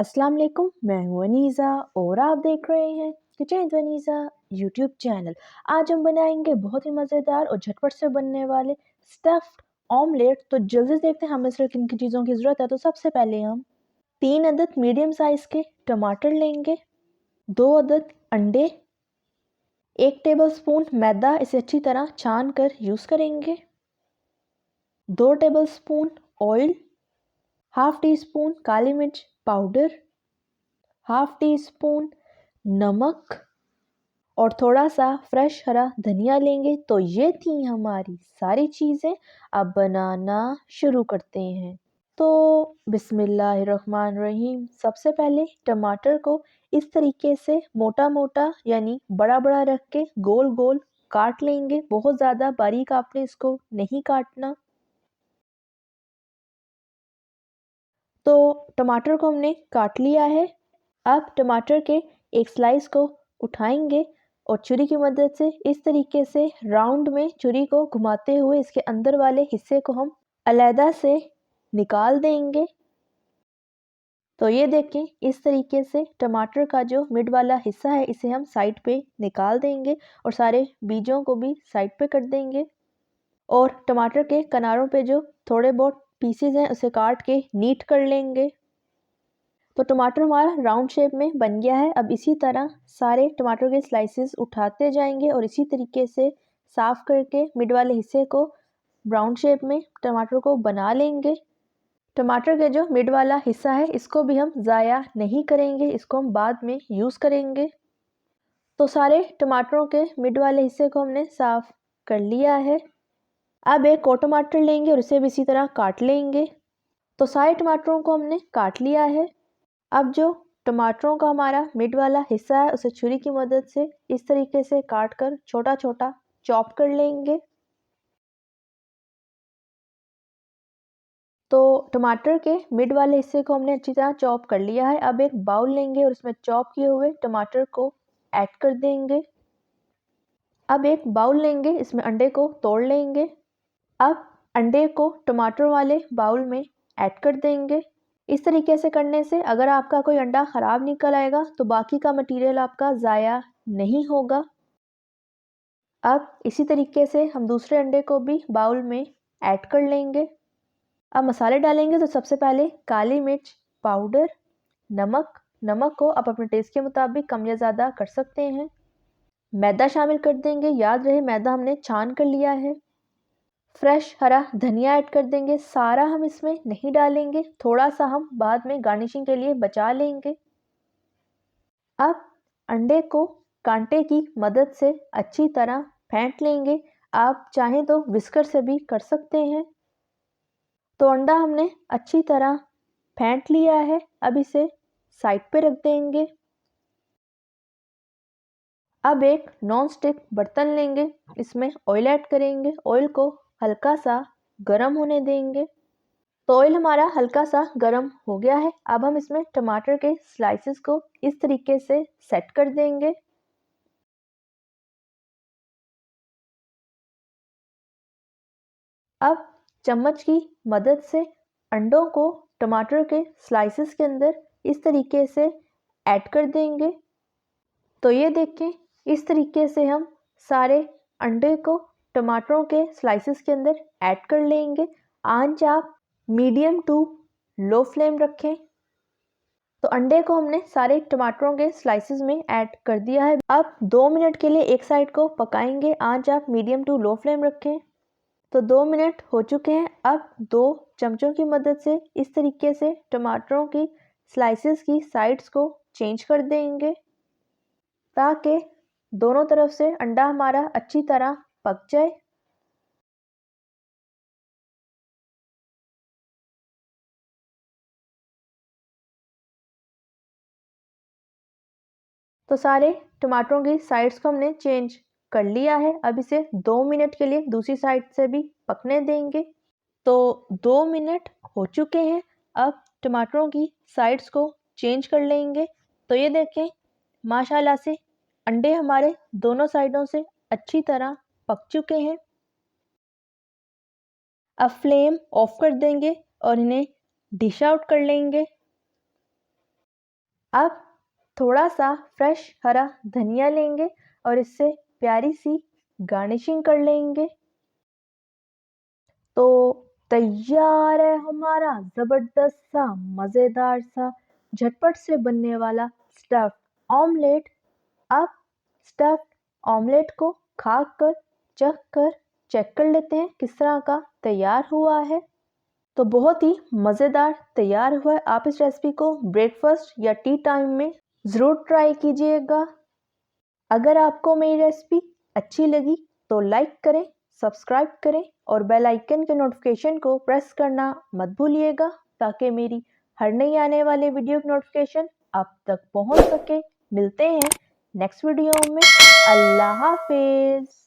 अस्सलाम वालेकुम, मैं हूँ अनीज़ा और आप देख रहे हैं kitchen with Aniza YouTube channel. आज हम बनाएंगे बहुत ही मज़ेदार और झटपट से बनने वाले स्टफ्ड ऑमलेट। तो जल्दी से देखते हैं हमें सिर्फ किन किन चीज़ों की ज़रूरत है। तो सबसे पहले हम 3 अदद मीडियम साइज़ के टमाटर लेंगे, 2 अदद अंडे, 1 टेबलस्पून मैदा, इसे अच्छी तरह छान कर यूज़ करेंगे, 2 tablespoon oil, half teaspoon काली मिर्च पाउडर, हाफ टी स्पून नमक और थोड़ा सा फ्रेश हरा धनिया लेंगे। तो ये थी हमारी सारी चीज़ें। अब बनाना शुरू करते हैं। तो बिस्मिल्लाहिर्रहमानिर्रहीम। सबसे पहले टमाटर को इस तरीके से मोटा मोटा यानी बड़ा बड़ा रख के गोल गोल काट लेंगे। बहुत ज़्यादा बारीक आपने इसको नहीं काटना। तो टमाटर को हमने काट लिया है। अब टमाटर के एक स्लाइस को उठाएंगे और छुरी की मदद से इस तरीके से राउंड में छुरी को घुमाते हुए इसके अंदर वाले हिस्से को हम अलहदा से निकाल देंगे। तो ये देखें, इस तरीके से टमाटर का जो मिड वाला हिस्सा है इसे हम साइड पे निकाल देंगे और सारे बीजों को भी साइड पे कर देंगे। और टमाटर के किनारों पे जो थोड़े बहुत पीसेज हैं उसे काट के नीट कर लेंगे। तो टमाटर हमारा राउंड शेप में बन गया है। अब इसी तरह सारे टमाटर के स्लाइसेस उठाते जाएंगे और इसी तरीके से साफ करके मिड वाले हिस्से को ब्राउन शेप में टमाटर को बना लेंगे। टमाटर के जो मिड वाला हिस्सा है इसको भी हम ज़ाया नहीं करेंगे, इसको हम बाद में यूज़ करेंगे। तो सारे टमाटरों के मिड वाले हिस्से को हमने साफ कर लिया है। अब एक और टमाटर लेंगे और इसे भी इसी तरह काट लेंगे। तो सारे टमाटरों को हमने काट लिया है। अब जो टमाटरों का हमारा मिड वाला हिस्सा है उसे छुरी की मदद से इस तरीके से काट कर छोटा छोटा चॉप कर लेंगे। तो टमाटर के मिड वाले हिस्से को हमने अच्छी तरह चॉप कर लिया है। अब एक बाउल लेंगे और इसमें चॉप किए हुए टमाटर को ऐड कर देंगे। अब एक बाउल लेंगे, इसमें अंडे को तोड़ लेंगे। अब अंडे को टमाटर वाले बाउल में ऐड कर देंगे। इस तरीके से करने से अगर आपका कोई अंडा ख़राब निकल आएगा तो बाकी का मटेरियल आपका ज़ाया नहीं होगा। अब इसी तरीके से हम दूसरे अंडे को भी बाउल में ऐड कर लेंगे। अब मसाले डालेंगे। तो सबसे पहले काली मिर्च पाउडर, नमक को आप अपने टेस्ट के मुताबिक कम या ज़्यादा कर सकते हैं। मैदा शामिल कर देंगे, याद रहे मैदा हमने छान कर लिया है। फ्रेश हरा धनिया ऐड कर देंगे। सारा हम इसमें नहीं डालेंगे, थोड़ा सा हम बाद में गार्निशिंग के लिए बचा लेंगे। अब अंडे को कांटे की मदद से अच्छी तरह फेंट लेंगे। आप चाहें तो विस्कर से भी कर सकते हैं। तो अंडा हमने अच्छी तरह फेंट लिया है। अब इसे साइड पे रख देंगे। अब एक नॉन स्टिक बर्तन लेंगे, इसमें ऑयल ऐड करेंगे। ऑयल को हल्का सा गर्म होने देंगे। तो ऑयल हमारा हल्का सा गर्म हो गया है। अब हम इसमें टमाटर के स्लाइसेस को इस तरीके से सेट कर देंगे। अब चम्मच की मदद से अंडों को टमाटर के स्लाइसेस के अंदर इस तरीके से ऐड कर देंगे। तो ये देखें, इस तरीके से हम सारे अंडे को टमाटरों के स्लाइसेस के अंदर ऐड कर लेंगे। आंच आप मीडियम टू लो फ्लेम रखें। तो अंडे को हमने सारे टमाटरों के स्लाइसेस में ऐड कर दिया है। अब 2 मिनट के लिए एक साइड को पकाएंगे। आंच आप मीडियम टू लो फ्लेम रखें। तो 2 मिनट हो चुके हैं। अब 2 चमचों की मदद से इस तरीके से टमाटरों की स्लाइसेस की साइड्स को चेंज कर देंगे ताकि दोनों तरफ से अंडा हमारा अच्छी तरह पक जाए। तो सारे टमाटरों की साइड्स को हमने चेंज कर लिया है। अब इसे 2 मिनट के लिए दूसरी साइड से भी पकने देंगे। तो 2 मिनट हो चुके हैं। अब टमाटरों की साइड्स को चेंज कर लेंगे। तो ये देखें, माशाल्लाह से अंडे हमारे दोनों साइडों से अच्छी तरह पक चुके हैं। अब फ्लेम ऑफ कर देंगे और इन्हें डिश आउट कर लेंगे। अब थोड़ा सा फ्रेश हरा धनिया लेंगे और इससे प्यारी सी गार्निशिंग कर लेंगे। तो तैयार है हमारा ज़बरदस्त सा मज़ेदार सा झटपट से बनने वाला स्टफ्ड ऑमलेट। अब स्टफ्ड ऑमलेट को खाकर चेक कर लेते हैं किस तरह का तैयार हुआ है। तो बहुत ही मज़ेदार तैयार हुआ है। आप इस रेसिपी को ब्रेकफास्ट या टी टाइम में ज़रूर ट्राई कीजिएगा। अगर आपको मेरी रेसिपी अच्छी लगी तो लाइक करें, सब्सक्राइब करें और बेल आइकन के नोटिफिकेशन को प्रेस करना मत भूलिएगा ताकि मेरी हर नई आने वाले वीडियो की नोटिफिकेशन आप तक पहुंच सके। मिलते हैं नेक्स्ट वीडियो में। अल्लाह हाफिज़।